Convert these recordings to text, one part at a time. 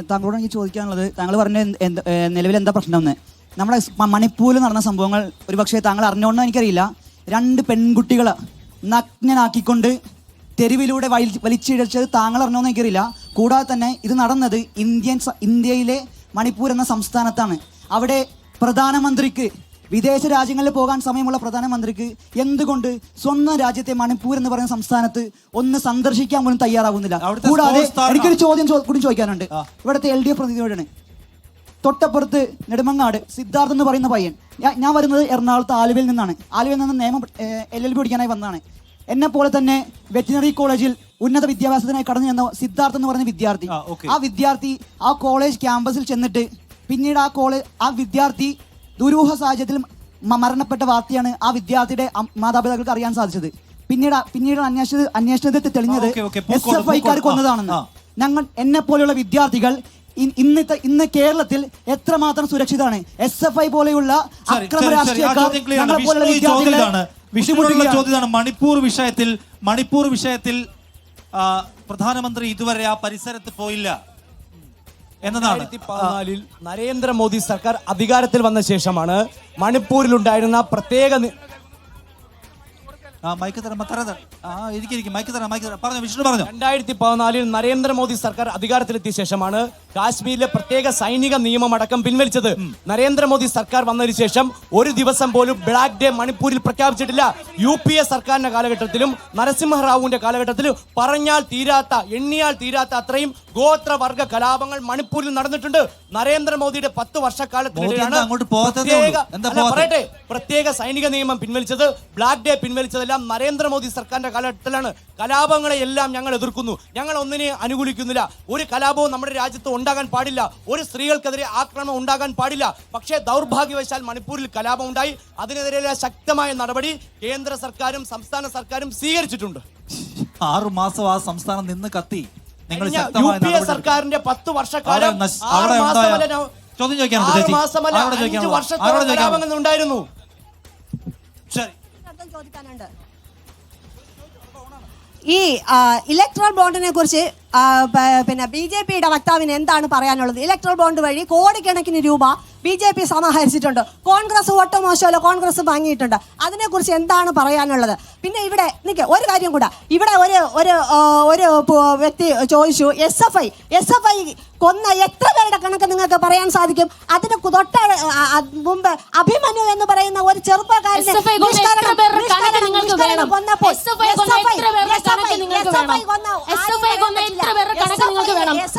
താങ്കളോട് എനിക്ക് ചോദിക്കാനുള്ളത്, താങ്കൾ പറഞ്ഞ നിലവിൽ എന്താ പ്രശ്നം എന്ന്. നമ്മുടെ മണിപ്പൂരിൽ നടന്ന സംഭവങ്ങൾ ഒരുപക്ഷെ താങ്കൾ അറിഞ്ഞോണ്ടോ എനിക്കറിയില്ല. 2 പെൺകുട്ടികളെ നഗ്നനാക്കിക്കൊണ്ട് തെരുവിലൂടെ വലിച്ചിഴച്ചത് താങ്കൾ അറിഞ്ഞോന്ന് എനിക്കറിയില്ല. കൂടാതെ തന്നെ ഇത് നടന്നത് ഇന്ത്യയിലെ മണിപ്പൂർ എന്ന സംസ്ഥാനത്താണ്. അവിടെ പ്രധാനമന്ത്രിക്ക്, വിദേശ രാജ്യങ്ങളിൽ പോകാൻ സമയമുള്ള പ്രധാനമന്ത്രിക്ക് എന്തുകൊണ്ട് സ്വന്തം രാജ്യത്തെ മണിപ്പൂർ എന്ന് പറയുന്ന സംസ്ഥാനത്ത് ഒന്ന് സന്ദർശിക്കാൻ പോലും തയ്യാറാകുന്നില്ല? കൂടാതെ എനിക്കൊരു ചോദ്യം കൂടി ചോദിക്കാനുണ്ട്. ഇവിടുത്തെ LDF പ്രതിനിധിയോടാണ്. തൊട്ടപ്പുറത്ത് നെടുമങ്ങാട് സിദ്ധാർത്ഥ് എന്ന് പറയുന്ന പയ്യൻ, ഞാൻ വരുന്നത് എറണാകുളത്ത് ആലുവയിൽ നിന്നാണ്. ആലുവയിൽ നിന്ന് നിയമം LLB പഠിക്കാനായി വന്നതാണ്. എന്നെ പോലെ തന്നെ വെറ്റിനറി കോളേജിൽ ഉന്നത വിദ്യാഭ്യാസത്തിനായി കടന്നു ചെന്ന സിദ്ധാർത്ഥ് എന്ന് പറയുന്ന വിദ്യാർത്ഥി, ആ വിദ്യാർത്ഥി ആ കോളേജ് ക്യാമ്പസിൽ ചെന്നിട്ട് പിന്നീട് ആ വിദ്യാർത്ഥി ദുരൂഹ സാഹചര്യത്തിൽ മരണപ്പെട്ട വാർത്തയാണ് ആ വിദ്യാർത്ഥിയുടെ മാതാപിതാക്കൾക്ക് അറിയാൻ സാധിച്ചത്. പിന്നീട് അന്വേഷണത്തിൽ തെളിഞ്ഞത് SFIക്കാർ കൊന്നതാണെന്ന്. എന്നെ പോലെയുള്ള വിദ്യാർത്ഥികൾ ഇന്ന് കേരളത്തിൽ എത്രമാത്രം സുരക്ഷിതമാണ്? SFI പോലെയുള്ള അക്രമ രാഷ്ട്രീയക്കാർ മണിപ്പൂർ വിഷയത്തിൽ പ്രധാനമന്ത്രി ഇതുവരെ ആ പരിസരത്ത് പോയില്ല എന്നതാണ്. 2014 നരേന്ദ്രമോദി സർക്കാർ അധികാരത്തിൽ വന്ന ശേഷമാണ് മണിപ്പൂരിലുണ്ടായിരുന്ന പ്രത്യേക 2014 നരേന്ദ്രമോദി സർക്കാർ അധികാരത്തിലെത്തിയ ശേഷമാണ് കാശ്മീരിലെ പ്രത്യേക സൈനിക നിയമമടക്കം പിൻവലിച്ചത്. നരേന്ദ്രമോദി സർക്കാർ വന്നതിന് ശേഷം ഒരു ദിവസം പോലും ബ്ലാക്ക് ഡേ മണിപ്പൂരിൽ പ്രഖ്യാപിച്ചിട്ടില്ല. UPA സർക്കാരിന്റെ കാലഘട്ടത്തിലും നരസിംഹറാവുവിന്റെ കാലഘട്ടത്തിലും എണ്ണിയാൽ തീരാത്ത അത്രയും ഗോത്രവർഗ കലാപങ്ങൾ മണിപ്പൂരിൽ നടന്നിട്ടുണ്ട്. നരേന്ദ്രമോദിയുടെ 10 വർഷക്കാലത്തിനിടെയാണ് പ്രത്യേക സൈനിക നിയമം പിൻവലിച്ചത്. ബ്ലാക്ക് ഡേ പിൻവലിച്ചതെല്ലാം നരേന്ദ്രമോദി സർക്കാരിന്റെ കാലഘട്ടത്തിലാണ്. കലാപങ്ങളെ എല്ലാം ഞങ്ങൾ എതിർക്കുന്നു, ഞങ്ങൾ ഒന്നിനെ അനുകൂലിക്കുന്നില്ല. ഒരു കലാപവും നമ്മുടെ രാജ്യത്ത് ഉണ്ടാകാൻ പാടില്ല, ഒരു സ്ത്രീകൾക്കെതിരെ ആക്രമണം ഉണ്ടാകാൻ പാടില്ല. പക്ഷേ ദൗർഭാഗ്യവശാൽ മണിപ്പൂരിൽ കലാപം ഉണ്ടായി. അതിനെതിരെ ശക്തമായ നടപടി കേന്ദ്ര സർക്കാരും സംസ്ഥാന സർക്കാരും സ്വീകരിച്ചിട്ടുണ്ട്. 6 മാസം ആ സംസ്ഥാനം നിന്ന് കത്തി. UPA സർക്കാരിന്റെ 10 വർഷക്കാലം 6 മാസമല്ല 5 വർഷത്തോളം കലാപങ്ങൾ ഉണ്ടായിരുന്നു. ഈ ഇലക്ട്രൽ ബോണ്ടിനെ കുറിച്ച് പിന്നെ BJPയുടെ വക്താവിന് എന്താണ് പറയാനുള്ളത്? ഇലക്ട്രൽ ബോണ്ട് വഴി കോടിക്കണക്കിന് രൂപ BJP സമാഹരിച്ചിട്ടുണ്ട്. കോൺഗ്രസ് ഒട്ടും മോശമല്ല, കോൺഗ്രസ് വാങ്ങിയിട്ടുണ്ട്. അതിനെക്കുറിച്ച് എന്താണ് പറയാനുള്ളത്? പിന്നെ ഇവിടെ ഒരു കാര്യം കൂടെ, ഇവിടെ ഒരു വ്യക്തി ചോദിച്ചു, SFI കൊന്ന എത്ര പേരുടെ കണക്ക് നിങ്ങൾക്ക് പറയാൻ സാധിക്കും? അതിന് തൊട്ട മുമ്പ് അഭിമന്യു എന്ന് പറയുന്ന ഒരു ചെറുപ്പക്കാരനെ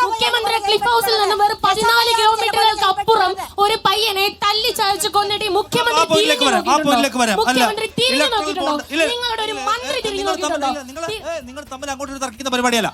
മുഖ്യമന്ത്രി ക്ലിഫ് ഹൗസിൽ നിന്ന് 14 കിലോമീറ്ററുകൾക്ക് അപ്പുറം ഒരു പയ്യനെ തല്ലി ചതച്ച് കൊന്നിട്ട് മുഖ്യമന്ത്രി നിങ്ങൾ തമ്മിൽ അങ്ങോട്ട് തർക്കിക്കുന്ന പരിപാടിയല്ല.